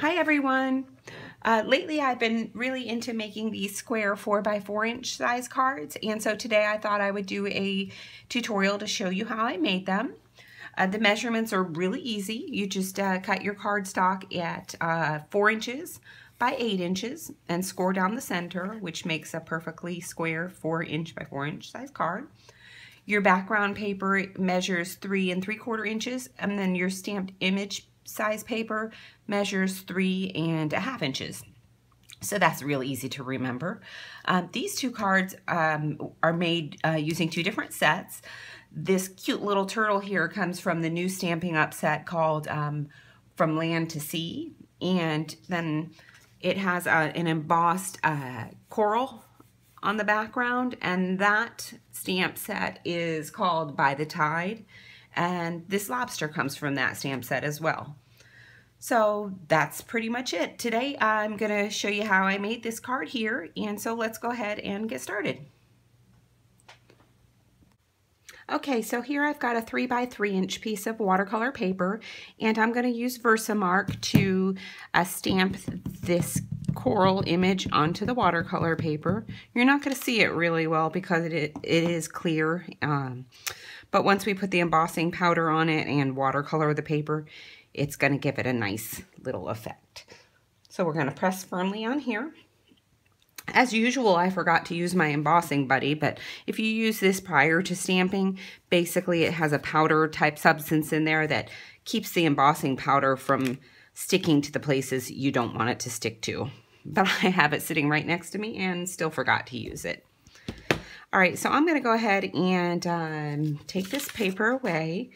Hi everyone! Lately I've been really into making these square 4x4 inch size cards, and so today I thought I would do a tutorial to show you how I made them. The measurements are really easy. You just cut your cardstock at 4 inches by 8 inches and score down the center, which makes a perfectly square 4 inch by 4 inch size card. Your background paper measures 3 3/4 inches, and then your stamped image size paper measures 3 1/2 inches. So that's really easy to remember. These two cards are made using two different sets. This cute little turtle here comes from the new Stampin' Up set called From Land to Sea, and then it has an embossed coral on the background, and that stamp set is called By the Tide, and this lobster comes from that stamp set as well. So that's pretty much it. Today I'm going to show you how I made this card here, and so let's go ahead and get started. Okay, so here I've got a 3x3 inch piece of watercolor paper, and I'm going to use Versamark to stamp this coral image onto the watercolor paper. You're not going to see it really well because it is clear, but once we put the embossing powder on it and watercolor the paper, it's going to give it a nice little effect. So we're going to press firmly on here. As usual, I forgot to use my embossing buddy, but if you use this prior to stamping, basically it has a powder type substance in there that keeps the embossing powder from sticking to the places you don't want it to stick to. But I have it sitting right next to me and still forgot to use it. All right, so I'm going to go ahead and take this paper away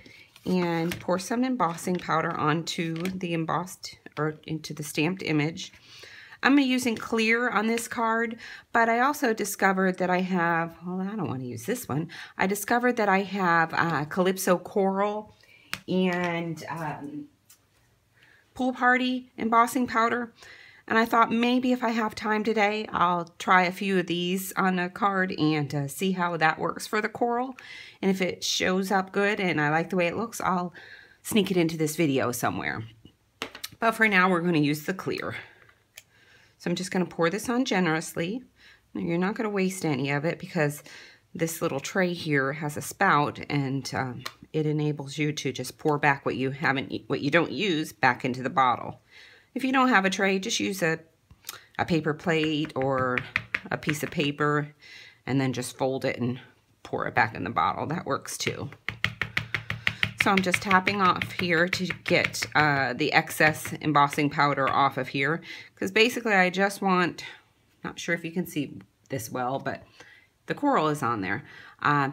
and pour some embossing powder onto the embossed or into the stamped image. I'm using clear on this card, but I also discovered that I have, well, I don't want to use this one. I discovered that I have Calypso Coral and Pool Party embossing powder. And I thought maybe if I have time today, I'll try a few of these on a card and see how that works for the coral. And if it shows up good and I like the way it looks, I'll sneak it into this video somewhere. But for now, we're going to use the clear. So I'm just going to pour this on generously. Now, you're not going to waste any of it because this little tray here has a spout, and it enables you to just pour back what you don't use back into the bottle. If you don't have a tray, just use a paper plate or a piece of paper and then just fold it and pour it back in the bottle. That works too. So I'm just tapping off here to get the excess embossing powder off of here, because basically I just want, not sure if you can see this well, but the coral is on there.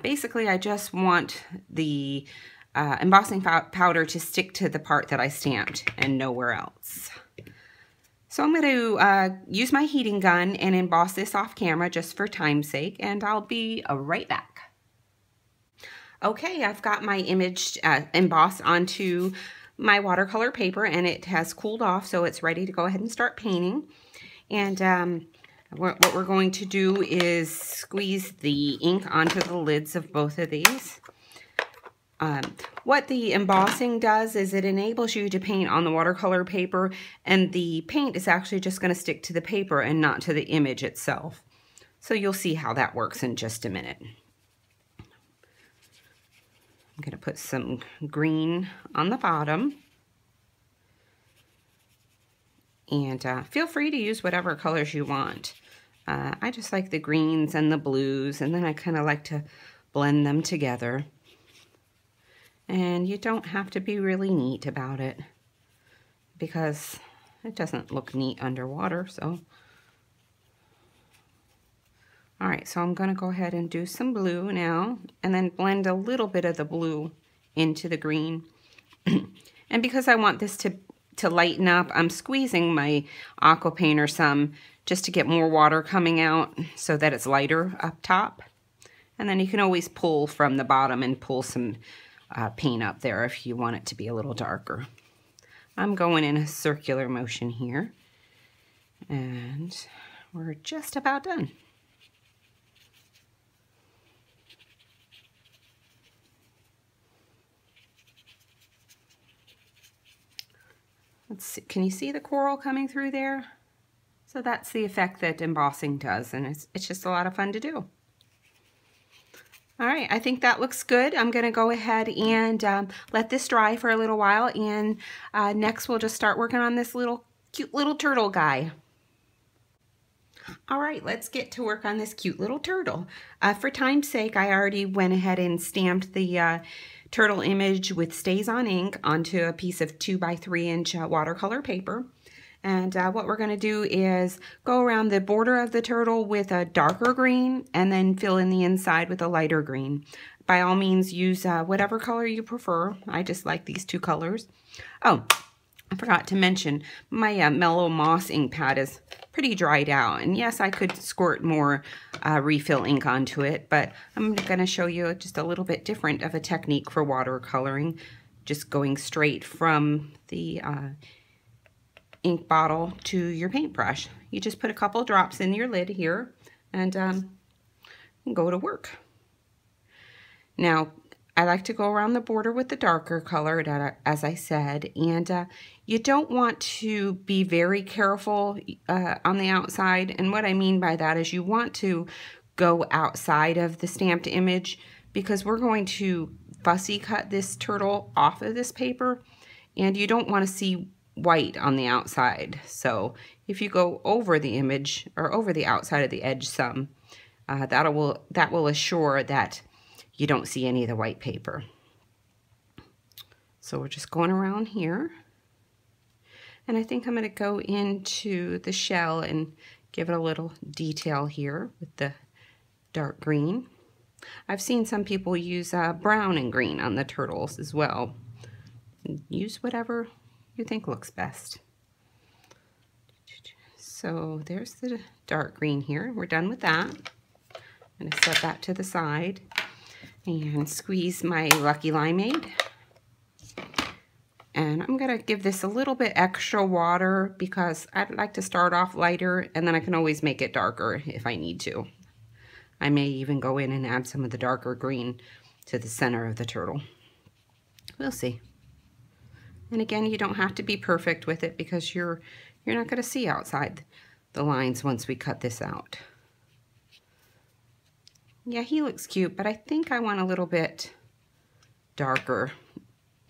Basically I just want the embossing powder to stick to the part that I stamped and nowhere else. So I'm going to use my heating gun and emboss this off camera just for time's sake, and I'll be right back. Okay, I've got my image embossed onto my watercolor paper, and it has cooled off, so it's ready to go ahead and start painting. And what we're going to do is squeeze the ink onto the lids of both of these. What the embossing does is it enables you to paint on the watercolor paper, and the paint is actually just going to stick to the paper and not to the image itself. So you'll see how that works in just a minute. I'm going to put some green on the bottom. And feel free to use whatever colors you want. I just like the greens and the blues, and then I kind of like to blend them together. And you don't have to be really neat about it because it doesn't look neat underwater, so. All right, so I'm going to go ahead and do some blue now and then blend a little bit of the blue into the green. And because I want this to lighten up, I'm squeezing my aqua painter some just to get more water coming out so that it's lighter up top. And then you can always pull from the bottom and pull some paint up there if you want it to be a little darker. I'm going in a circular motion here, and we're just about done. Let's see, can you see the coral coming through there? So that's the effect that embossing does, and it's just a lot of fun to do. All right, I think that looks good. I'm gonna go ahead and let this dry for a little while, and next we'll just start working on this cute little turtle guy. All right, let's get to work on this cute little turtle. For time's sake, I already went ahead and stamped the turtle image with Stays On ink onto a piece of 2 by 3 inch watercolor paper. And what we're gonna do is go around the border of the turtle with a darker green and then fill in the inside with a lighter green. By all means, use whatever color you prefer. I just like these 2 colors. Oh, I forgot to mention, my Mellow Moss ink pad is pretty dried out. And yes, I could squirt more refill ink onto it, but I'm gonna show you just a little bit different of a technique for watercoloring, just going straight from the ink bottle to your paintbrush. You just put a couple drops in your lid here and go to work. Now, I like to go around the border with the darker color, as I said, and you don't want to be very careful on the outside. And what I mean by that is you want to go outside of the stamped image, because we're going to fussy cut this turtle off of this paper, and you don't want to see white on the outside. So if you go over the image or over the outside of the edge some, that will assure that you don't see any of the white paper. So we're just going around here, and I think I'm going to go into the shell and give it a little detail here with the dark green. I've seen some people use brown and green on the turtles as well. Use whatever you think looks best. So there's the dark green here. We're done with that. I'm going to set that to the side and squeeze my Lucky Limeade. And I'm going to give this a little bit extra water because I'd like to start off lighter, and then I can always make it darker if I need to. I may even go in and add some of the darker green to the center of the turtle. We'll see. And again, you don't have to be perfect with it because you're not going to see outside the lines once we cut this out. Yeah, he looks cute, but I think I want a little bit darker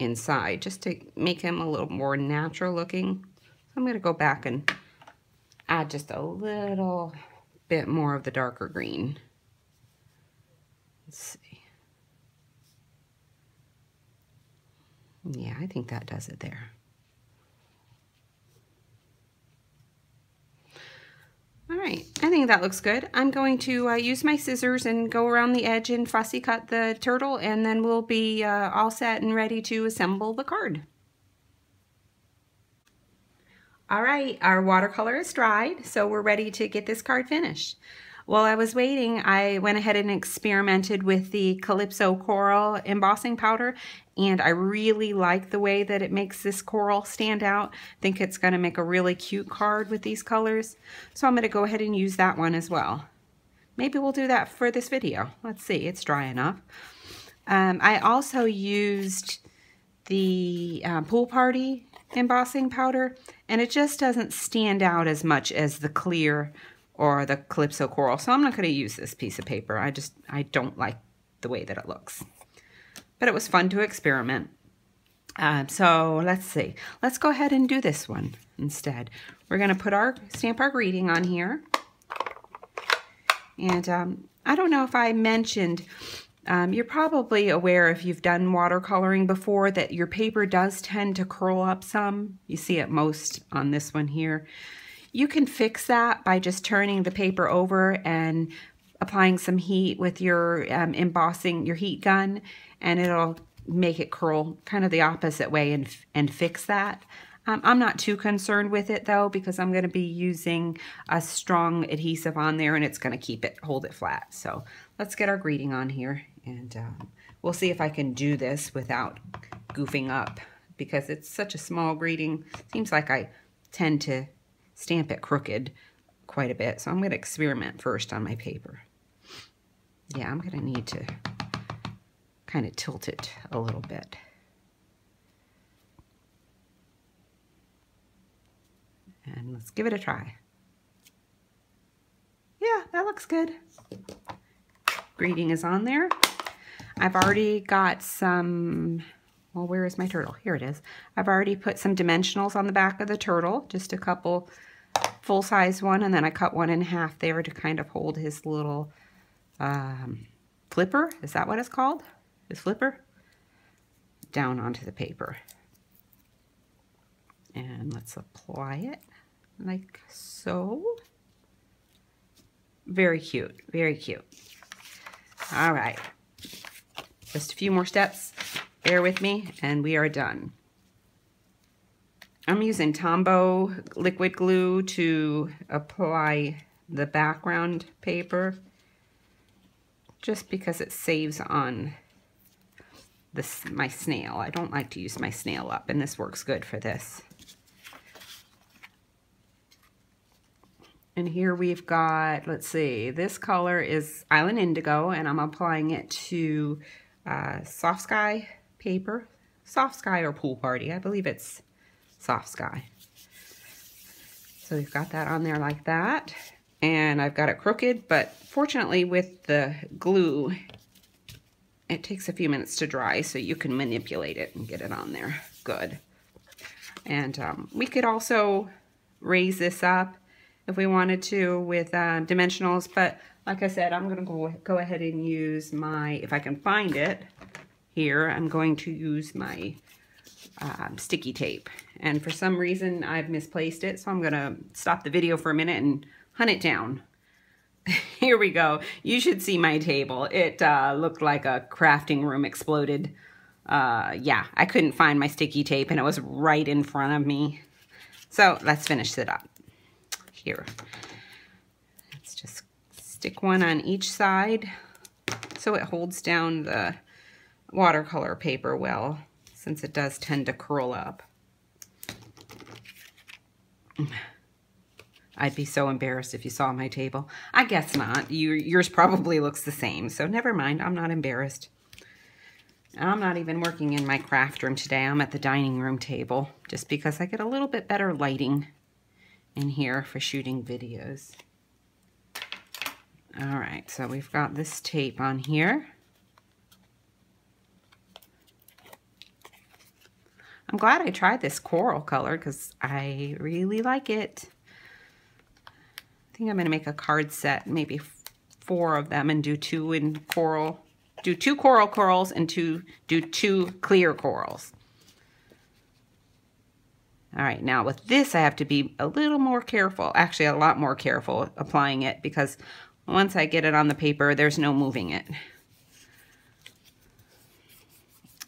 inside just to make him a little more natural looking. So I'm going to go back and add just a little bit more of the darker green. Let's see. Yeah, I think that does it there. All right, I think that looks good. I'm going to use my scissors and go around the edge and fussy cut the turtle, and then we'll be all set and ready to assemble the card. All right, our watercolor is dried, so we're ready to get this card finished. While I was waiting, I went ahead and experimented with the Calypso Coral embossing powder, and I really like the way that it makes this coral stand out. I think it's going to make a really cute card with these colors, so I'm going to go ahead and use that one as well. Maybe we'll do that for this video. Let's see, it's dry enough. I also used the Pool Party embossing powder, and it just doesn't stand out as much as the clear or the Calypso Coral. So I'm not going to use this piece of paper. I don't like the way that it looks. But it was fun to experiment. So let's see. Let's go ahead and do this one instead. We're going to stamp our greeting on here. And I don't know if I mentioned, you're probably aware if you've done watercoloring before that your paper does tend to curl up some. You see it most on this one here. You can fix that by just turning the paper over and applying some heat with your embossing, your heat gun, and it'll make it curl kind of the opposite way and fix that. I'm not too concerned with it though, because I'm going to be using a strong adhesive on there and it's going to hold it flat. So let's get our greeting on here, and we'll see if I can do this without goofing up, because it's such a small greeting. Seems like I tend to stamp it crooked quite a bit, so I'm going to experiment first on my paper. Yeah, I'm going to need to kind of tilt it a little bit. And let's give it a try. Yeah, that looks good. Greeting is on there. I've already got some, well, where is my turtle? Here it is. I've already put some dimensionals on the back of the turtle, just a couple full-size one, and then I cut one in half there to kind of hold his little flipper. Is that what it's called? His flipper? Down onto the paper. And let's apply it like so. Very cute, very cute. All right, just a few more steps. Bear with me, and we are done. I'm using Tombow liquid glue to apply the background paper, just because it saves on this my snail. I don't like to use my snail up, and this works good for this. And here we've got, let's see, this color is Island Indigo, and I'm applying it to Soft Sky paper. Soft Sky or Pool Party. I believe it's Soft Sky. So we've got that on there like that. And I've got it crooked, but fortunately with the glue, it takes a few minutes to dry, so you can manipulate it and get it on there. Good. And we could also raise this up if we wanted to with dimensionals, but like I said, I'm going to go ahead and use my, if I can find it here, I'm going to use my sticky tape. And for some reason I've misplaced it, so I'm going to stop the video for a minute and hunt it down. Here we go. You should see my table. It looked like a crafting room exploded. Yeah, I couldn't find my sticky tape, and it was right in front of me. So let's finish it up. Here, let's just stick one on each side so it holds down the watercolor paper well, since it does tend to curl up. I'd be so embarrassed if you saw my table. I guess not. Yours probably looks the same, so never mind. I'm not embarrassed. I'm not even working in my craft room today. I'm at the dining room table, just because I get a little bit better lighting in here for shooting videos. All right, so we've got this tape on here. I'm glad I tried this coral color because I really like it. I think I'm going to make a card set, maybe 4 of them, and do 2 in coral. Do 2 coral corals and do 2 clear corals. All right, now with this I have to be a little more careful, actually a lot more careful applying it, because once I get it on the paper, there's no moving it.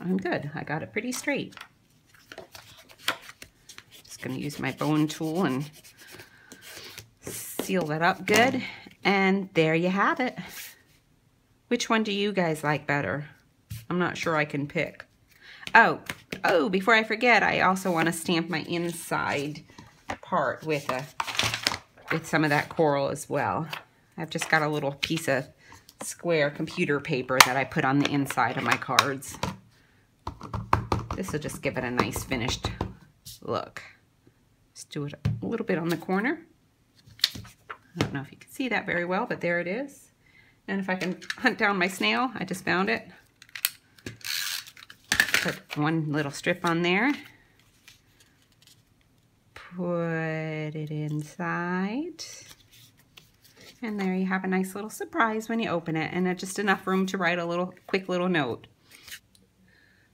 I'm good, I got it pretty straight. Just gonna use my bone tool and seal that up good, and there you have it. Which one do you guys like better? I'm not sure I can pick. Oh, before I forget, I also want to stamp my inside part with some of that coral as well. I've just got a little piece of square computer paper that I put on the inside of my cards. This will just give it a nice finished look. Just do it a little bit on the corner. I don't know if you can see that very well, but there it is. And if I can hunt down my snail, I just found it. Put one little strip on there. Put it inside. And there you have a nice little surprise when you open it, and just enough room to write a quick little note.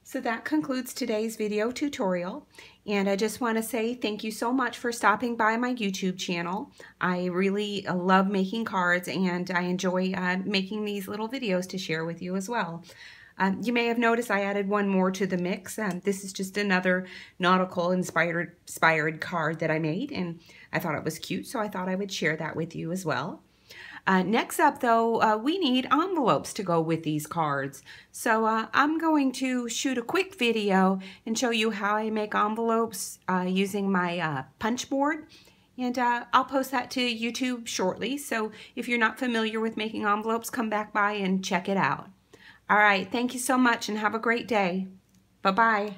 So that concludes today's video tutorial, and I just want to say thank you so much for stopping by my YouTube channel. I really love making cards, and I enjoy making these little videos to share with you as well. You may have noticed I added one more to the mix. This is just another nautical inspired card that I made, and I thought it was cute, so I thought I would share that with you as well. Next up, though, we need envelopes to go with these cards. So I'm going to shoot a quick video and show you how I make envelopes using my punch board. And I'll post that to YouTube shortly. So if you're not familiar with making envelopes, come back by and check it out. All right, thank you so much and have a great day. Bye-bye.